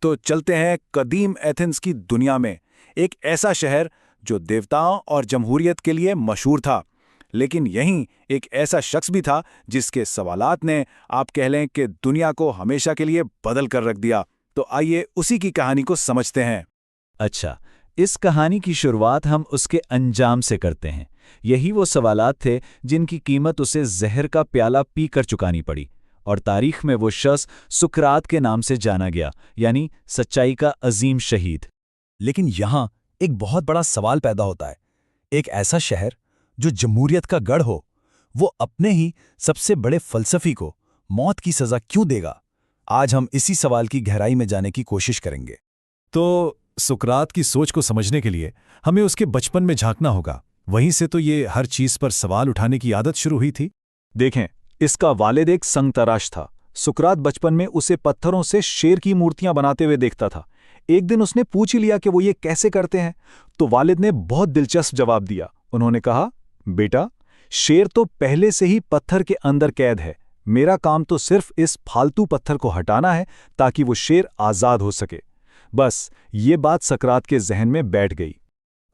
तो चलते हैं कदीम एथेंस की दुनिया में। एक ऐसा शहर जो देवताओं और जमहूरियत के लिए मशहूर था, लेकिन यहीं एक ऐसा शख्स भी था जिसके सवालात ने, आप कह लें कि दुनिया को हमेशा के लिए बदल कर रख दिया। तो आइए उसी की कहानी को समझते हैं। अच्छा, इस कहानी की शुरुआत हम उसके अंजाम से करते हैं। यही वो सवालात थे जिनकी कीमत उसे जहर का प्याला पी कर चुकानी पड़ी, और तारीख में वो शख्स सुकरात के नाम से जाना गया, यानी सच्चाई का अजीम शहीद। लेकिन यहां एक बहुत बड़ा सवाल पैदा होता है। एक ऐसा शहर जो जमहूरियत का गढ़ हो, वो अपने ही सबसे बड़े फलसफी को मौत की सजा क्यों देगा? आज हम इसी सवाल की गहराई में जाने की कोशिश करेंगे। तो सुकरात की सोच को समझने के लिए हमें उसके बचपन में झांकना होगा। वहीं से तो ये हर चीज पर सवाल उठाने की आदत शुरू हुई थी। देखें, इसका वालिद एक संगतराश था। सुकरात बचपन में उसे पत्थरों से शेर की मूर्तियां बनाते हुए देखता था। एक दिन उसने पूछ ही लिया कि वो ये कैसे करते हैं, तो वालिद ने बहुत दिलचस्प जवाब दिया। उन्होंने कहा, बेटा, शेर तो पहले से ही पत्थर के अंदर कैद है। मेरा काम तो सिर्फ इस फालतू पत्थर को हटाना है ताकि वो शेर आजाद हो सके। बस ये बात सुकरात के जहन में बैठ गई।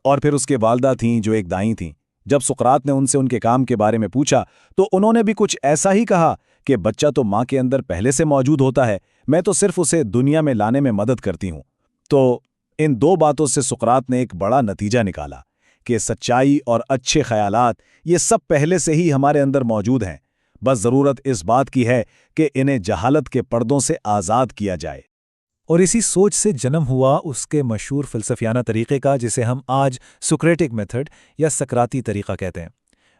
और फिर उसके वालदा थीं जो एक दाई थीं। जब सुकरात ने उनसे उनके काम के बारे में पूछा तो उन्होंने भी कुछ ऐसा ही कहा कि बच्चा तो माँ के अंदर पहले से मौजूद होता है, मैं तो सिर्फ उसे दुनिया में लाने में मदद करती हूँ। तो इन दो बातों से सुकरात ने एक बड़ा नतीजा निकाला कि सच्चाई और अच्छे ख्यालात ये सब पहले से ही हमारे अंदर मौजूद हैं। बस ज़रूरत इस बात की है कि इन्हें जहालत के पर्दों से आज़ाद किया जाए। और इसी सोच से जन्म हुआ उसके मशहूर फ़िलसफ़ियाना तरीक़े का, जिसे हम आज सुक्रेटिक मेथड या सकराती तरीक़ा कहते हैं।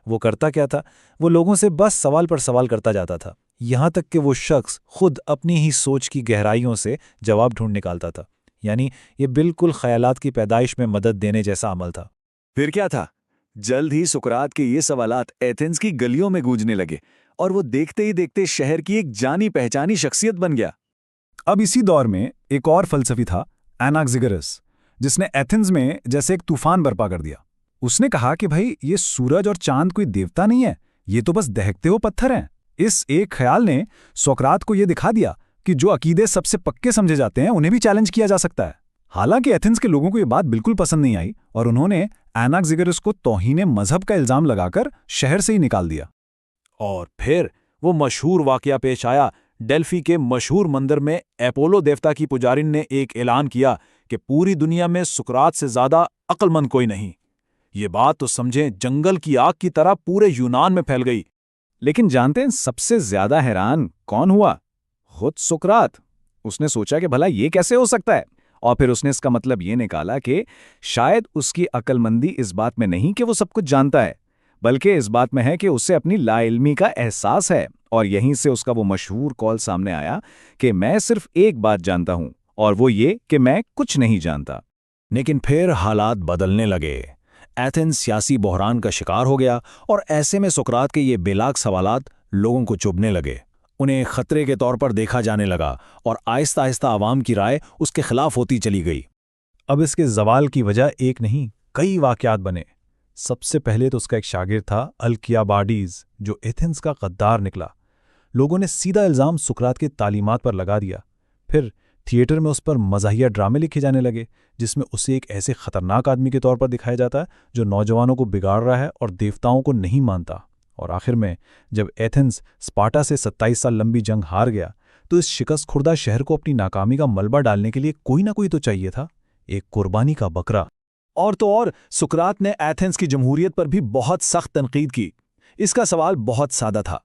वो करता क्या था? वो लोगों से बस सवाल पर सवाल करता जाता था, यहाँ तक कि वो शख्स खुद अपनी ही सोच की गहराइयों से जवाब ढूंढ निकालता था। यानी ये बिल्कुल ख़यालात की पैदाइश में मदद देने जैसा अमल था। फिर क्या था? जल्द ही सुकरात के ये सवालात एथेंस की गलियों में गूंजने लगे और वो देखते ही देखते शहर की एक जानी पहचानी शख्सियत बन गया। अब इसी दौर में एक और फलसफी था, एनाक्सिगोरस, जिसने एथेंस में जैसे एक तूफान बर्पा कर दिया। उसने कहा कि भाई, ये सूरज और चांद कोई देवता नहीं है, ये तो बस दहकते हुए पत्थर हैं। इस एक ख्याल ने सोक्रात को यह दिखा दिया कि जो अकीदे सबसे पक्के समझे जाते हैं उन्हें भी चैलेंज किया जा सकता है। हालांकि एथेंस के लोगों को यह बात बिल्कुल पसंद नहीं आई और उन्होंने एनाक्सिगोरस को तौहीन मजहब का इल्जाम लगाकर शहर से ही निकाल दिया। और फिर वो मशहूर वाकया पेश आया। डेल्फी के मशहूर मंदिर में एपोलो देवता की पुजारिन ने एक ऐलान किया कि पूरी दुनिया में सुकरात से ज्यादा अक्लमंद कोई नहीं। ये बात तो समझें जंगल की आग की तरह पूरे यूनान में फैल गई। लेकिन जानते हैं सबसे ज्यादा हैरान कौन हुआ? खुद सुकरात। उसने सोचा कि भला ये कैसे हो सकता है, और फिर उसने इसका मतलब ये निकाला कि शायद उसकी अक्लमंदी इस बात में नहीं कि वो सब कुछ जानता है, बल्कि इस बात में है कि उसे अपनी लाइल्मी का एहसास है। और यहीं से उसका वो मशहूर कॉल सामने आया कि मैं सिर्फ एक बात जानता हूं, और वो ये कि मैं कुछ नहीं जानता। लेकिन फिर हालात बदलने लगे। एथेंस सियासी बहरान का शिकार हो गया और ऐसे में सुकरात के ये बेलाग सवालात लोगों को चुभने लगे। उन्हें खतरे के तौर पर देखा जाने लगा और आहिस्ता आहिस्ता आवाम की राय उसके खिलाफ होती चली गई। अब इसके जवाल की वजह एक नहीं, कई वाक़यात बने। सबसे पहले तो उसका एक शागिर्द था, अल्कियाबाडीज, जो एथेंस का गद्दार निकला। लोगों ने सीधा इल्ज़ाम सुकरात की तालीमात पर लगा दिया। फिर थिएटर में उस पर मज़ाहिया ड्रामे लिखे जाने लगे, जिसमें उसे एक ऐसे खतरनाक आदमी के तौर पर दिखाया जाता है जो नौजवानों को बिगाड़ रहा है और देवताओं को नहीं मानता। और आखिर में जब एथेंस स्पार्टा से 27 साल लंबी जंग हार गया, तो इस शिकस्त खुर्दा शहर को अपनी नाकामी का मलबा डालने के लिए कोई ना कोई तो चाहिए था, एक कुर्बानी का बकरा। और तो और सुकरात ने एथेंस की जमहूरियत पर भी बहुत सख्त तनकीद की। इसका सवाल बहुत सादा था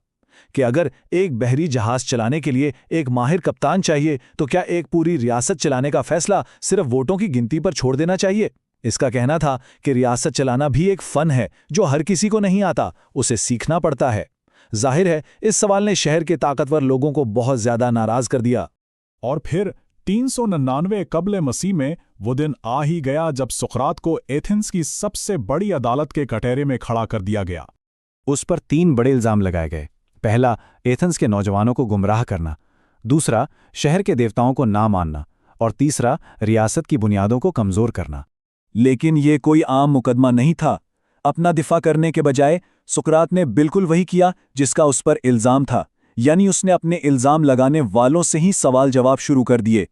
कि अगर एक बहरी जहाज चलाने के लिए एक माहिर कप्तान चाहिए, तो क्या एक पूरी रियासत चलाने का फैसला सिर्फ वोटों की गिनती पर छोड़ देना चाहिए? इसका कहना था कि रियासत चलाना भी एक फन है जो हर किसी को नहीं आता, उसे सीखना पड़ता है। जाहिर है इस सवाल ने शहर के ताकतवर लोगों को बहुत ज्यादा नाराज कर दिया। और फिर 399 कब्ल मसीह में वो दिन आ ही गया जब सुकरात को एथेंस की सबसे बड़ी अदालत के कटहरे में खड़ा कर दिया गया। उस पर 3 बड़े इल्जाम लगाए गए। पहला, एथेंस के नौजवानों को गुमराह करना। दूसरा, शहर के देवताओं को ना मानना। और तीसरा, रियासत की बुनियादों को कमजोर करना। लेकिन ये कोई आम मुकदमा नहीं था। अपना दिफा करने के बजाय सुकरात ने बिल्कुल वही किया जिसका उस पर इल्जाम था, यानी उसने अपने इल्जाम लगाने वालों से ही सवाल जवाब शुरू कर दिए।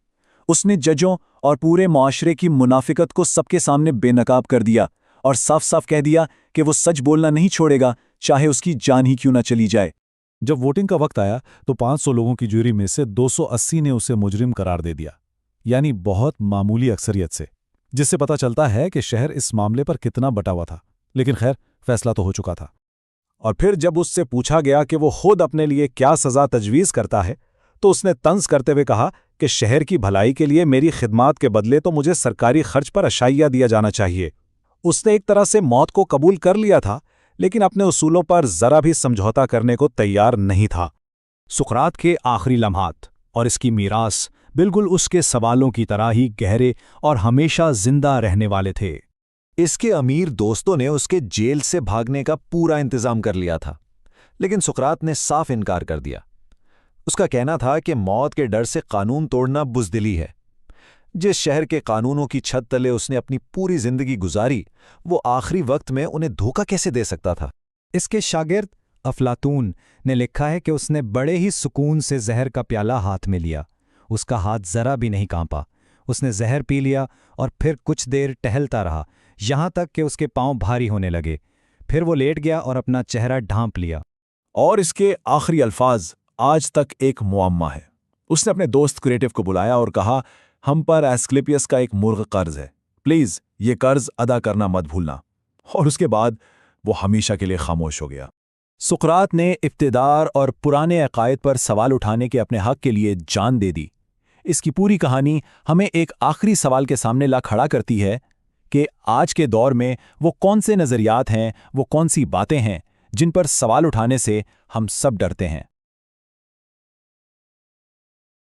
उसने जजों और पूरे मुआशरे की मुनाफिकत को सबके सामने बेनकाब कर दिया और साफ साफ कह दिया कि वो सच बोलना नहीं छोड़ेगा, चाहे उसकी जान ही क्यों ना चली जाए। जब वोटिंग का वक्त आया तो 500 लोगों की जूरी में से 280 ने उसे मुजरिम करार दे दिया, यानी बहुत मामूली अक्सरियत से, जिससे पता चलता है कि शहर इस मामले पर कितना बटा हुआ था। लेकिन खैर, फैसला तो हो चुका था। और फिर जब उससे पूछा गया कि वो खुद अपने लिए क्या सज़ा तजवीज़ करता है, तो उसने तंज करते हुए कहा कि शहर की भलाई के लिए मेरी खिदमात के बदले तो मुझे सरकारी खर्च पर अशाइया दिया जाना चाहिए। उसने एक तरह से मौत को कबूल कर लिया था, लेकिन अपने उसूलों पर जरा भी समझौता करने को तैयार नहीं था। सुकरात के आखिरी लम्हात और इसकी मीरास बिल्कुल उसके सवालों की तरह ही गहरे और हमेशा जिंदा रहने वाले थे। इसके अमीर दोस्तों ने उसके जेल से भागने का पूरा इंतजाम कर लिया था, लेकिन सुकरात ने साफ इनकार कर दिया। उसका कहना था कि मौत के डर से कानून तोड़ना बुज़दिली है। जिस शहर के कानूनों की छत तले उसने अपनी पूरी जिंदगी गुजारी, वो आखिरी वक्त में उन्हें धोखा कैसे दे सकता था? इसके शागिर्द अफलातून ने लिखा है कि उसने बड़े ही सुकून से जहर का प्याला हाथ में लिया। उसका हाथ जरा भी नहीं कांपा। उसने जहर पी लिया और फिर कुछ देर टहलता रहा, यहां तक कि उसके पांव भारी होने लगे। फिर वो लेट गया और अपना चेहरा ढांप लिया। और इसके आखिरी अल्फाज आज तक एक मुअम्मा है। उसने अपने दोस्त क्रिएटिव को बुलाया और कहा, हम पर एस्क्लेपियस का एक मुर्ग कर्ज है, प्लीज ये कर्ज अदा करना मत भूलना। और उसके बाद वो हमेशा के लिए खामोश हो गया। सुकरात ने इब्तिदार और पुराने अकायद पर सवाल उठाने के अपने हक के लिए जान दे दी। इसकी पूरी कहानी हमें एक आखिरी सवाल के सामने ला खड़ा करती है कि आज के दौर में वो कौन से नज़रियात हैं, वो कौन सी बातें हैं जिन पर सवाल उठाने से हम सब डरते हैं।